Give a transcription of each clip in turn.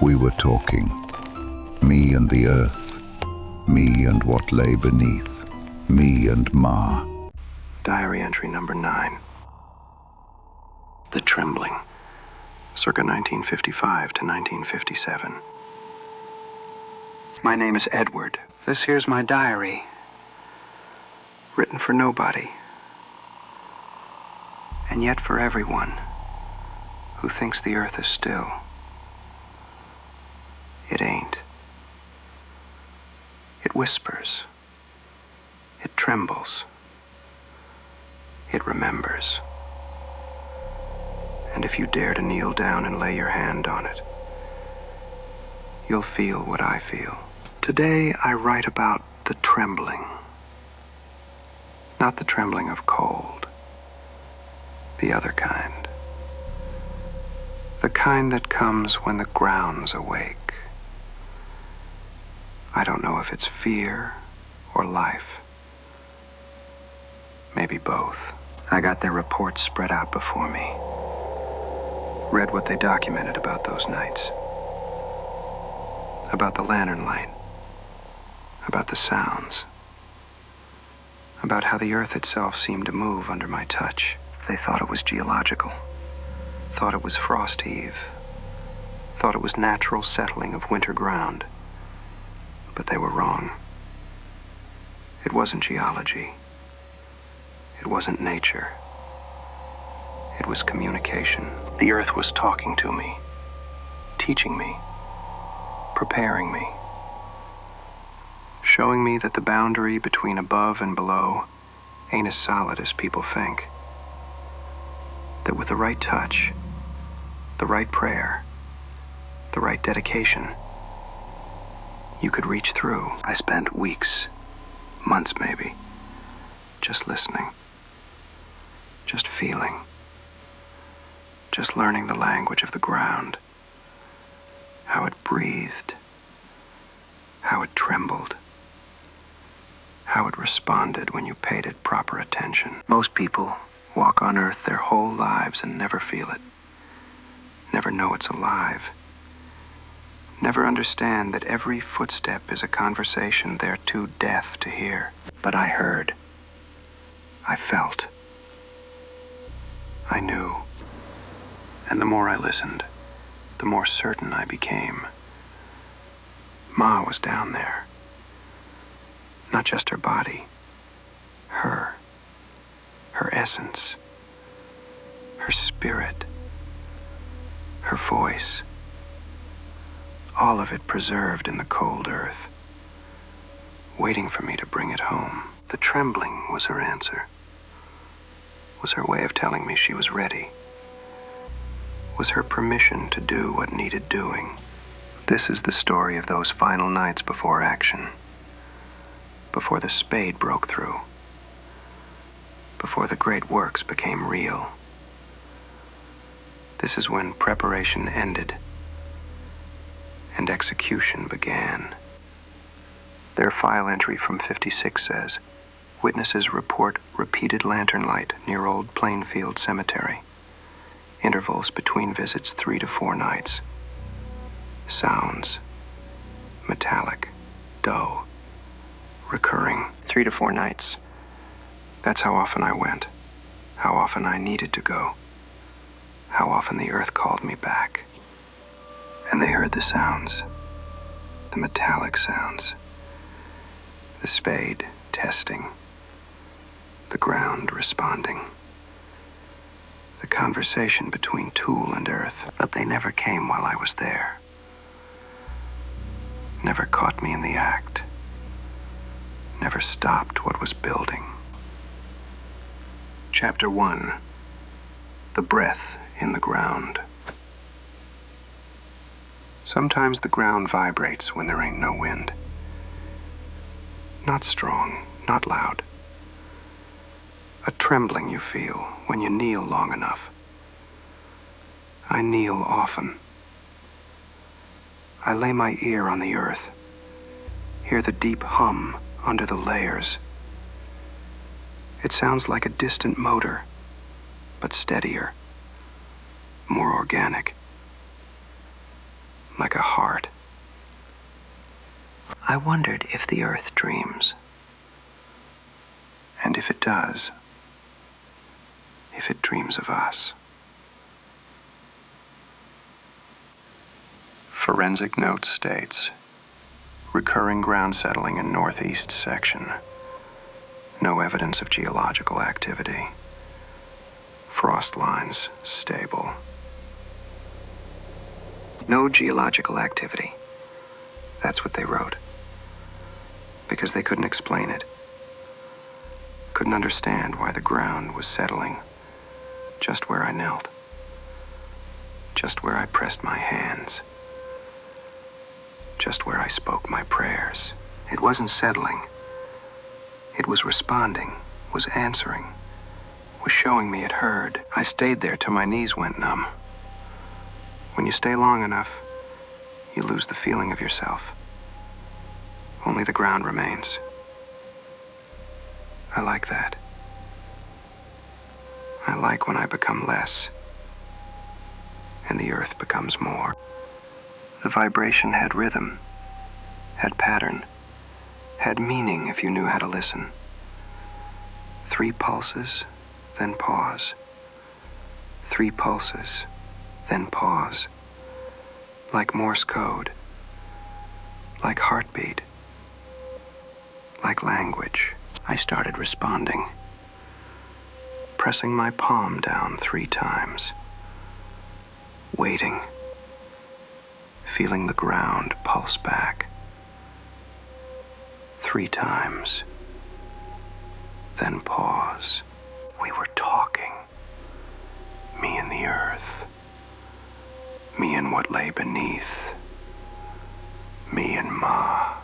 We were talking. Me and the earth. Me and what lay beneath. Me and Ma. Diary entry number 9. The Trembling, circa 1955 to 1957. My name is Edward. This here's my diary. Written for nobody. And yet for everyone who thinks the earth is still. It ain't. It whispers. It trembles. It remembers. And if you dare to kneel down and lay your hand on it, you'll feel what I feel. Today I write about the trembling. Not the trembling of cold. The other kind. The kind that comes when the ground's awake. I don't know if it's fear or life. Maybe both. I got their reports spread out before me. Read what they documented about those nights. About the lantern light. About the sounds. About how the earth itself seemed to move under my touch. They thought it was geological. Thought it was frost heave. Thought it was natural settling of winter ground. But they were wrong. It wasn't geology. It wasn't nature. It was communication. The earth was talking to me, teaching me, preparing me, showing me that the boundary between above and below ain't as solid as people think. That with the right touch, the right prayer, the right dedication, you could reach through. I spent weeks, months maybe, just listening, just feeling, just learning the language of the ground, how it breathed, how it trembled, how it responded when you paid it proper attention. Most people walk on earth their whole lives and never feel it, never know it's alive, never understand that every footstep is a conversation they're too deaf to hear. But I heard. I felt. I knew. And the more I listened, the more certain I became. Ma was down there. Not just her body. Her essence. Her spirit. Her voice. All of it preserved in the cold earth, waiting for me to bring it home. The trembling was her answer, was her way of telling me she was ready, was her permission to do what needed doing. This is the story of those final nights before action, before the spade broke through, before the great works became real. This is when preparation ended and execution began. Their file entry from 56 says, witnesses report repeated lantern light near old Plainfield cemetery. Intervals between visits 3 to 4 nights. Sounds, metallic, dull, recurring. 3 to 4 nights. That's how often I went, how often I needed to go, how often the earth called me back. And they heard the sounds, the metallic sounds, the spade testing, the ground responding, the conversation between tool and earth. But they never came while I was there, never caught me in the act, never stopped what was building. Chapter 1, The Breath in the Ground. Sometimes the ground vibrates when there ain't no wind. Not strong, not loud. A trembling you feel when you kneel long enough. I kneel often. I lay my ear on the earth, hear the deep hum under the layers. It sounds like a distant motor, but steadier, more organic. like a heart. I wondered if the earth dreams. And if it does, if it dreams of us. Forensic note states, recurring ground settling in northeast section. No evidence of geological activity. Frost lines stable. No geological activity. That's what they wrote. Because they couldn't explain it. Couldn't understand why the ground was settling just where I knelt. Just where I pressed my hands. Just where I spoke my prayers. It wasn't settling. It was responding, was answering, was showing me it heard. I stayed there till my knees went numb. When you stay long enough, you lose the feeling of yourself. Only the ground remains. I like that. I like when I become less, and the earth becomes more. The vibration had rhythm, had pattern, had meaning if you knew how to listen. 3 pulses, then pause. 3 pulses, then pause. Like Morse code, like heartbeat, like language. I started responding, pressing my palm down 3 times, waiting, feeling the ground pulse back. 3 times, then pause. We were talking, me and the earth, me and what lay beneath, me and Ma.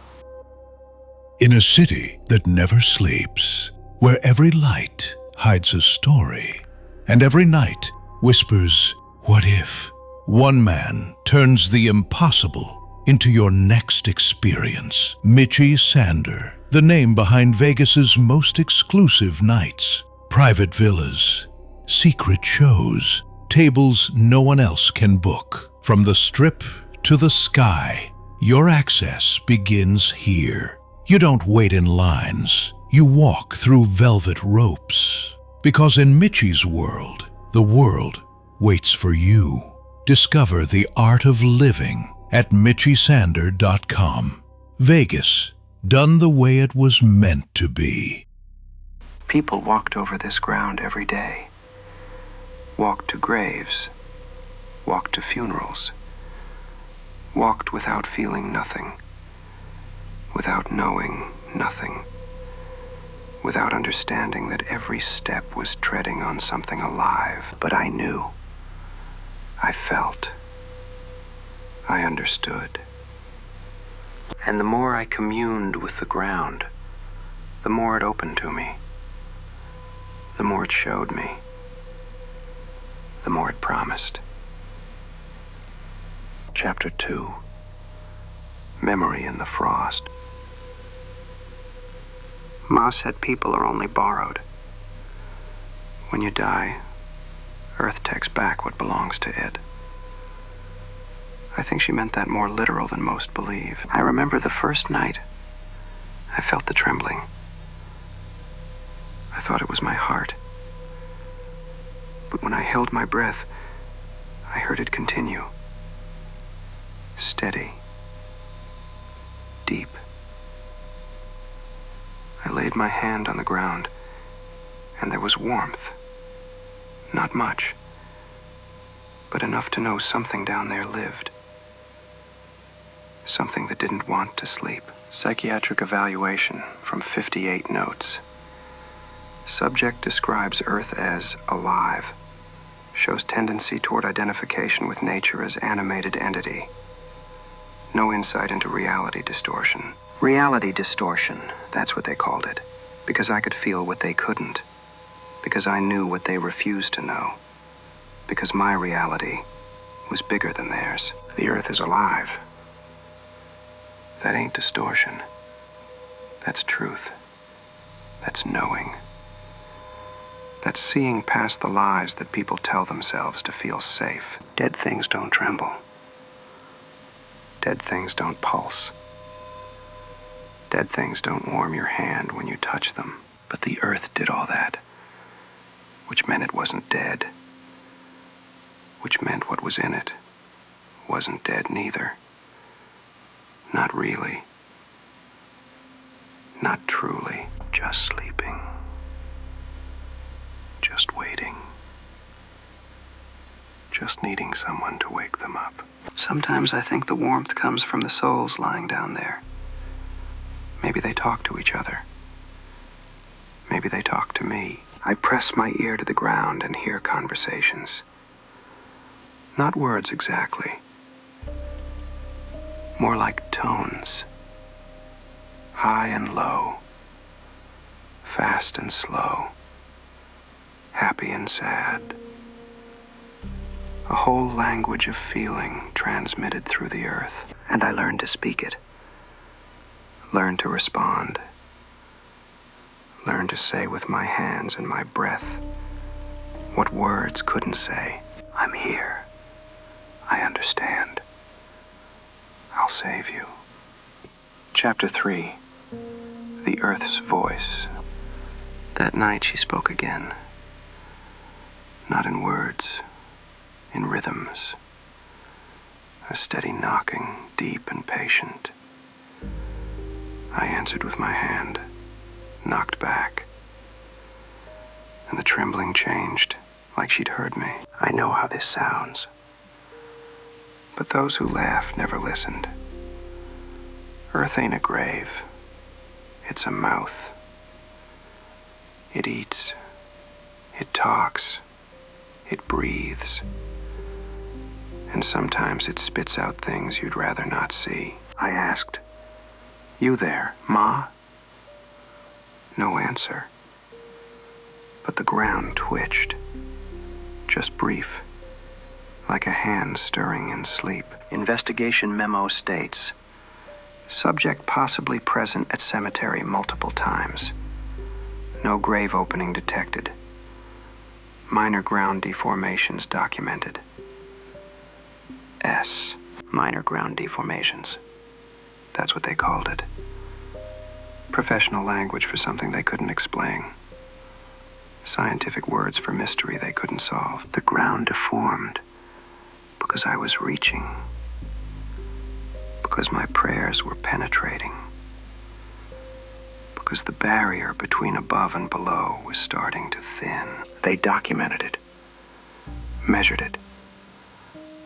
In a city that never sleeps, where every light hides a story, and every night whispers, what if? One man turns the impossible into your next experience. Mitchie Sander, the name behind Vegas's most exclusive nights. Private villas, secret shows, tables no one else can book. From the Strip to the sky, your access begins here. You don't wait in lines, you walk through velvet ropes. Because in Mitchie's world, the world waits for you. Discover the art of living at mitchiesander.com. Vegas, done the way it was meant to be. People walked over this ground every day. Walked to graves. Walked to funerals. Walked without feeling nothing. Without knowing nothing. Without understanding that every step was treading on something alive. But I knew. I felt. I understood. And the more I communed with the ground, the more it opened to me. The more it showed me. The more it promised. Chapter 2. Memory in the Frost. Ma said people are only borrowed. When you die, Earth takes back what belongs to it. I think she meant that more literal than most believe. I remember the first night, I felt the trembling. I thought it was my heart. But when I held my breath, I heard it continue. Steady. Deep. I laid my hand on the ground, and there was warmth. Not much, but enough to know something down there lived. Something that didn't want to sleep. Psychiatric evaluation from 58 notes. Subject describes Earth as alive. Shows tendency toward identification with nature as animated entity. No insight into reality distortion. Reality distortion, that's what they called it. Because I could feel what they couldn't. Because I knew what they refused to know. Because my reality was bigger than theirs. The Earth is alive. That ain't distortion. That's truth. That's knowing. That's seeing past the lies that people tell themselves to feel safe. Dead things don't tremble. Dead things don't pulse. Dead things don't warm your hand when you touch them. But the earth did all that, which meant it wasn't dead, which meant what was in it wasn't dead neither. Not really. Not truly. Just sleeping. Just waiting. Just needing someone to wake them up. Sometimes I think the warmth comes from the souls lying down there. Maybe they talk to each other. Maybe they talk to me. I press my ear to the ground and hear conversations. Not words exactly. More like tones. High and low. Fast and slow. Happy and sad. A whole language of feeling transmitted through the earth. And I learned to speak it. Learned to respond. Learned to say with my hands and my breath what words couldn't say. I'm here. I understand. I'll save you. Chapter 3. The Earth's Voice. That night she spoke again. Not in words, in rhythms. A steady knocking, deep and patient. I answered with my hand, knocked back. And the trembling changed, like she'd heard me. I know how this sounds. But those who laugh never listened. Earth ain't a grave. It's a mouth. It eats. It talks. It breathes. And sometimes it spits out things you'd rather not see. I asked, "You there, Ma?" No answer. But the ground twitched. Just brief. Like a hand stirring in sleep. Investigation memo states, subject possibly present at cemetery multiple times. No grave opening detected. Minor ground deformations documented. S. Minor ground deformations. That's what they called it. Professional language for something they couldn't explain. Scientific words for mystery they couldn't solve. The ground deformed because I was reaching. Because my prayers were penetrating. Because the barrier between above and below was starting to thin. They documented it, measured it,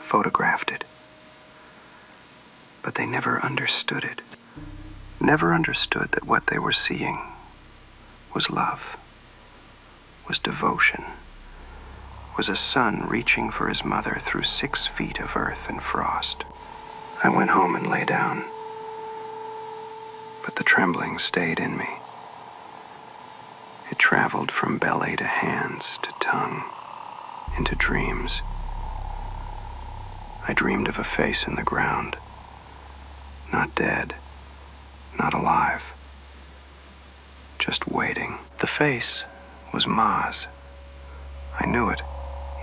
photographed it. But they never understood it. Never understood that what they were seeing was love, was devotion, was a son reaching for his mother through 6 feet of earth and frost. I went home and lay down, but the trembling stayed in me. It traveled from belly to hands to tongue, into dreams. I dreamed of a face in the ground, not dead, not alive, just waiting. The face was Ma's. I knew it,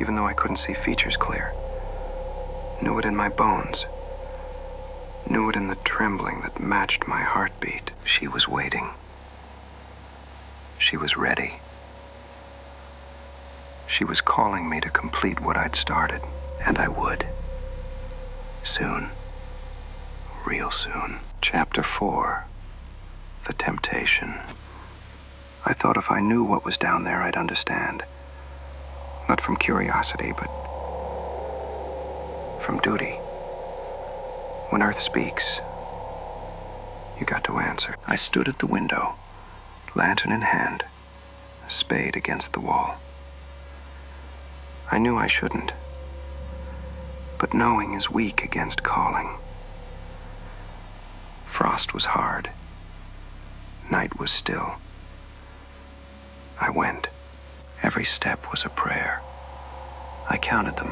even though I couldn't see features clear. Knew it in my bones. Knew it in the trembling that matched my heartbeat. She was waiting. She was ready. She was calling me to complete what I'd started, and I would. Soon. Real soon. Chapter 4. The Temptation. I thought if I knew what was down there, I'd understand. Not from curiosity, but from duty. When Earth speaks, you got to answer. I stood at the window, lantern in hand, a spade against the wall. I knew I shouldn't, but knowing is weak against calling. Frost was hard. Night was still. I went. Every step was a prayer. I counted them.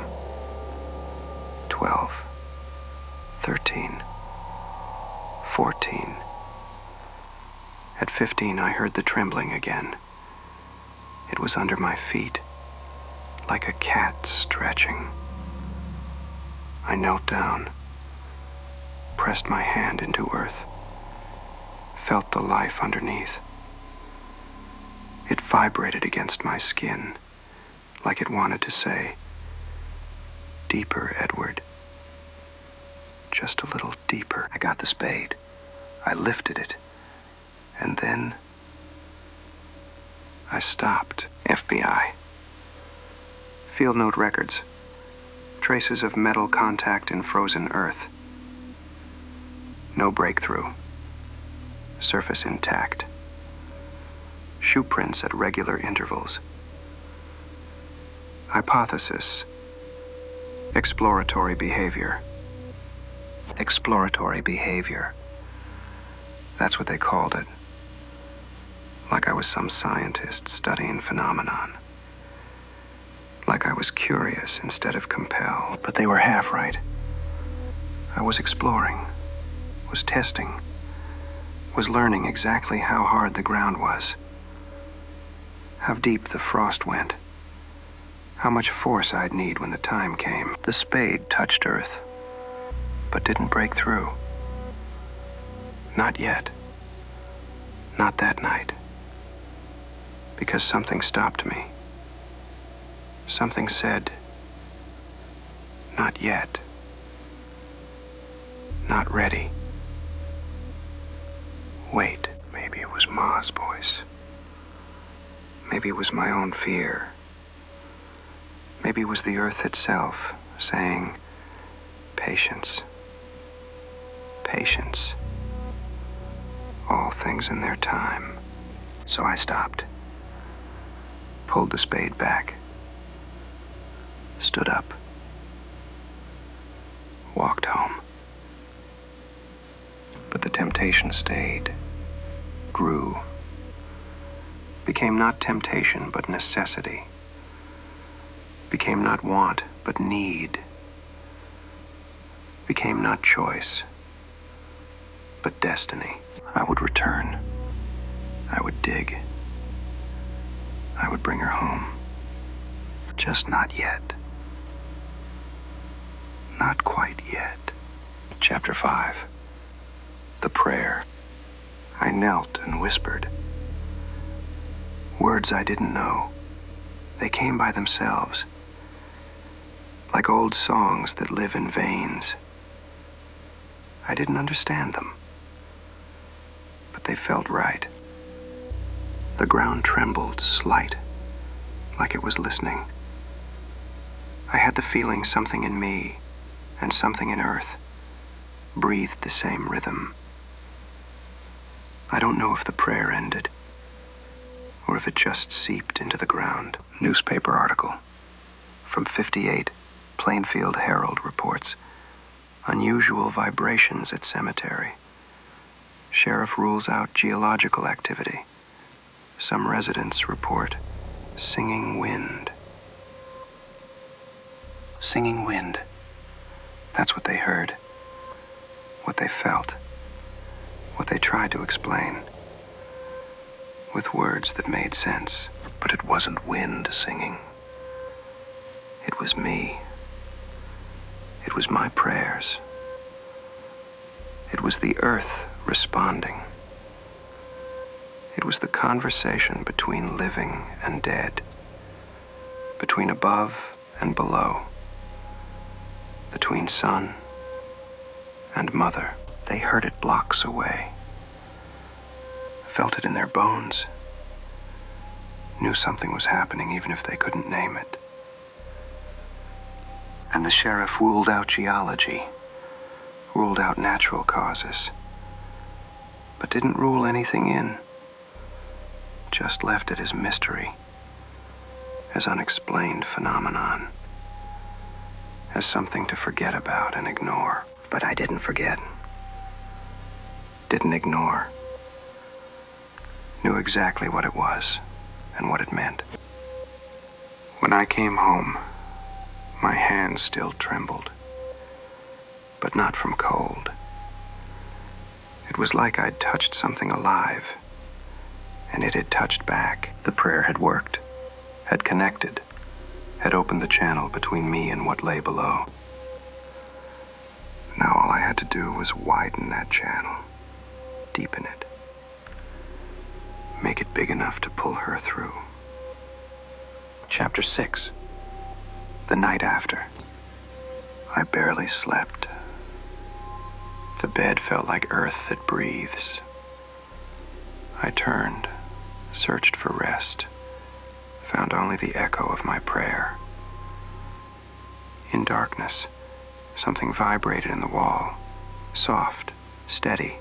12, 13, 14. At 15, I heard the trembling again. It was under my feet, like a cat stretching. I knelt down, pressed my hand into earth, felt the life underneath. It vibrated against my skin, like it wanted to say, "Deeper, Edward. Just a little deeper." I got the spade. I lifted it. And then I stopped. FBI. Field note records. Traces of metal contact in frozen earth. No breakthrough. Surface intact. Shoe prints at regular intervals. Hypothesis. Exploratory behavior. Exploratory behavior. That's what they called it. Like I was some scientist studying phenomenon. Like I was curious instead of compelled. But they were half right. I was exploring, was testing, was learning exactly how hard the ground was, how deep the frost went, how much force I'd need when the time came. The spade touched earth, but didn't break through. Not yet. Not that night. Because something stopped me. Something said, "Not yet. Not ready." Wait, maybe it was Ma's voice. Maybe it was my own fear. Maybe it was the earth itself saying, "Patience. Patience. All things in their time." So I stopped. Pulled the spade back. Stood up. Walked home. But the temptation stayed. Grew. Became not temptation, but necessity. Became not want, but need. Became not choice, but destiny. I would return. I would dig. I would bring her home. Just not yet. Not quite yet. Chapter 5. The Prayer. I knelt and whispered. Words I didn't know. They came by themselves. Like old songs that live in veins. I didn't understand them. But they felt right. The ground trembled slight, like it was listening. I had the feeling something in me and something in earth breathed the same rhythm. I don't know if the prayer ended, or if it just seeped into the ground. Newspaper article from 58, Plainfield Herald reports, unusual vibrations at cemetery. Sheriff rules out geological activity. Some residents report singing wind. Singing wind. That's what they heard. What they felt. What they tried to explain. With words that made sense. But it wasn't wind singing. It was me. It was my prayers. It was the earth responding. It was the conversation between living and dead. Between above and below. Between son and mother. They heard it blocks away. Felt it in their bones. Knew something was happening even if they couldn't name it. And the sheriff ruled out geology, ruled out natural causes, but didn't rule anything in. Just left it as mystery, as unexplained phenomenon, as something to forget about and ignore. But I didn't forget. Didn't ignore. Knew exactly what it was and what it meant. When I came home, my hands still trembled, but not from cold. It was like I'd touched something alive, and it had touched back. The prayer had worked, had connected, had opened the channel between me and what lay below. Now all I had to do was widen that channel, deepen it, make it big enough to pull her through. Chapter 6. The night after. I barely slept. The bed felt like earth that breathes. I turned, searched for rest, found only the echo of my prayer. In darkness, something vibrated in the wall, soft, steady.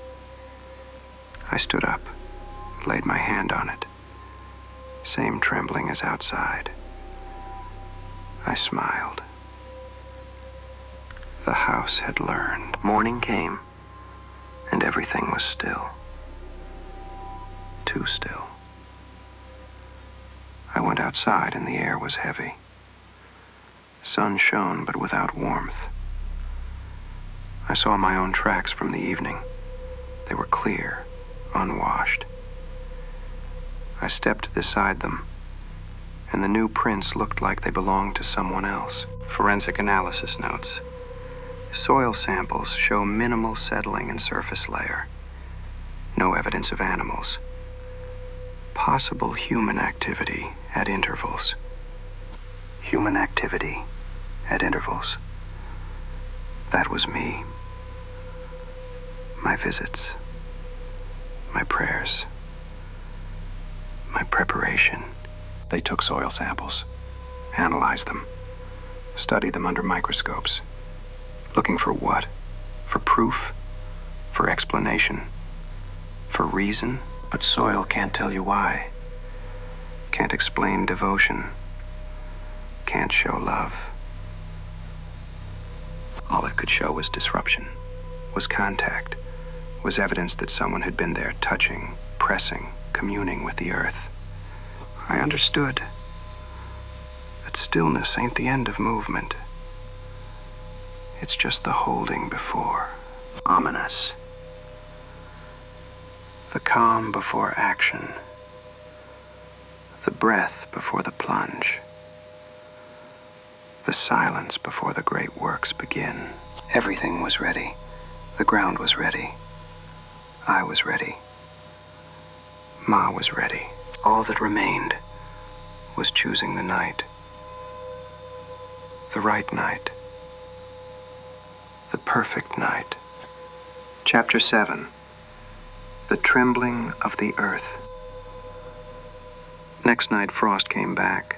I stood up, laid my hand on it. Same trembling as outside. I smiled. The house had learned. Morning came, and everything was still. Too still. I went outside and the air was heavy. Sun shone, but without warmth. I saw my own tracks from the evening. They were clear, unwashed. I stepped beside them, and the new prints looked like they belonged to someone else. Forensic analysis notes. Soil samples show minimal settling and surface layer. No evidence of animals. Possible human activity at intervals. Human activity at intervals. That was me. My visits. My prayers. My preparation. They took soil samples, analyzed them, studied them under microscopes. Looking for what? For proof? For explanation? For reason? But soil can't tell you why. Can't explain devotion. Can't show love. All it could show was disruption, was contact, was evidence that someone had been there touching, pressing, communing with the earth. I understood that stillness ain't the end of movement. It's just the holding before. Ominous. The calm before action. The breath before the plunge. The silence before the great works begin. Everything was ready. The ground was ready. I was ready. Ma was ready. All that remained was choosing the night. The right night. The perfect night. Chapter 7. The Trembling of the Earth. Next night, frost came back.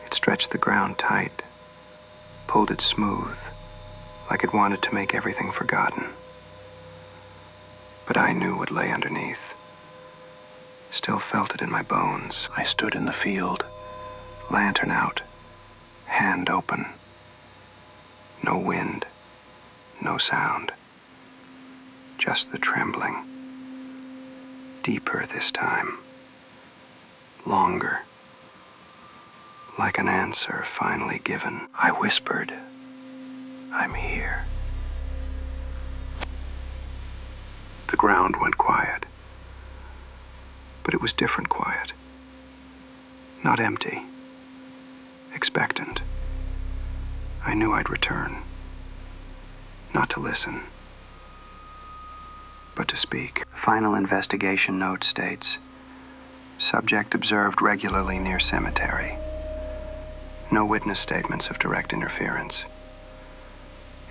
It stretched the ground tight, pulled it smooth, like it wanted to make everything forgotten. But I knew what lay underneath. Still felt it in my bones. I stood in the field, lantern out, hand open. No wind, no sound. Just the trembling. Deeper this time. Longer. Like an answer finally given. I whispered, I'm here. The ground went quiet. But it was different quiet. Not empty. Expectant. I knew I'd return. Not to listen, but to speak. Final investigation note states, subject observed regularly near cemetery. No witness statements of direct interference.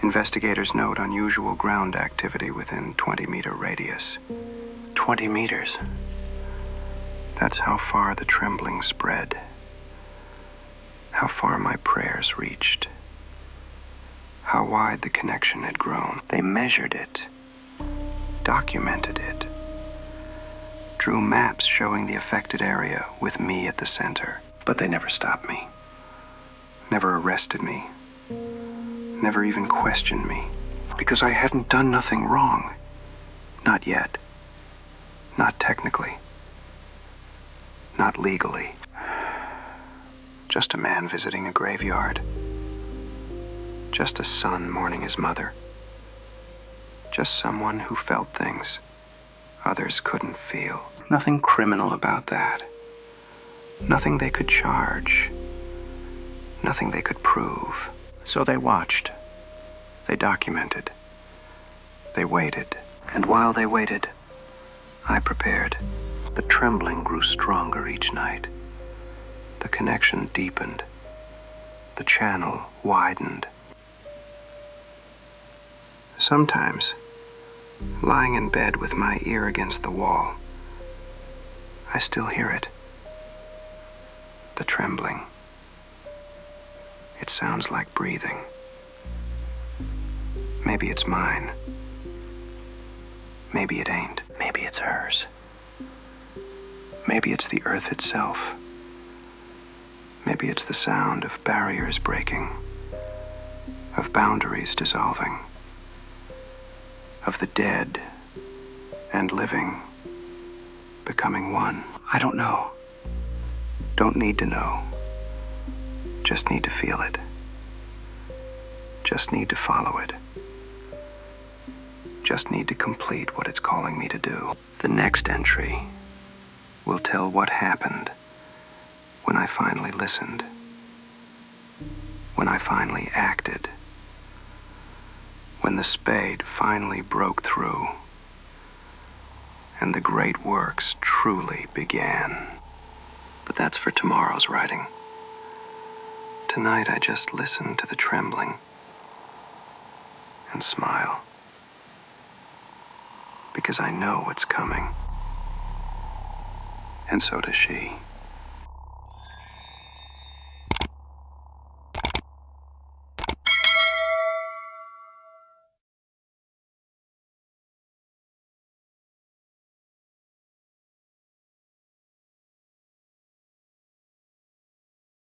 Investigators note unusual ground activity within 20-meter radius. 20 meters. That's how far the trembling spread. How far my prayers reached. How wide the connection had grown. They measured it, documented it, drew maps showing the affected area with me at the center. But they never stopped me, never arrested me, never even questioned me, because I hadn't done nothing wrong. Not yet. Not technically. Not legally. Just a man visiting a graveyard. Just a son mourning his mother. Just someone who felt things others couldn't feel. Nothing criminal about that. Nothing they could charge. Nothing they could prove. So they watched. They documented. They waited. And while they waited, I prepared. The trembling grew stronger each night. The connection deepened. The channel widened. Sometimes, lying in bed with my ear against the wall, I still hear it. The trembling. It sounds like breathing. Maybe it's mine. Maybe it ain't. Maybe it's hers. Maybe it's the earth itself. Maybe it's the sound of barriers breaking, of boundaries dissolving, of the dead and living becoming one. I don't know. Don't need to know. Just need to feel it. Just need to follow it. Just need to complete what it's calling me to do. The next entry will tell what happened when I finally listened, when I finally acted, when the spade finally broke through, and the great works truly began. But that's for tomorrow's writing. Tonight I just listen to the trembling and smile, because I know what's coming, and so does she.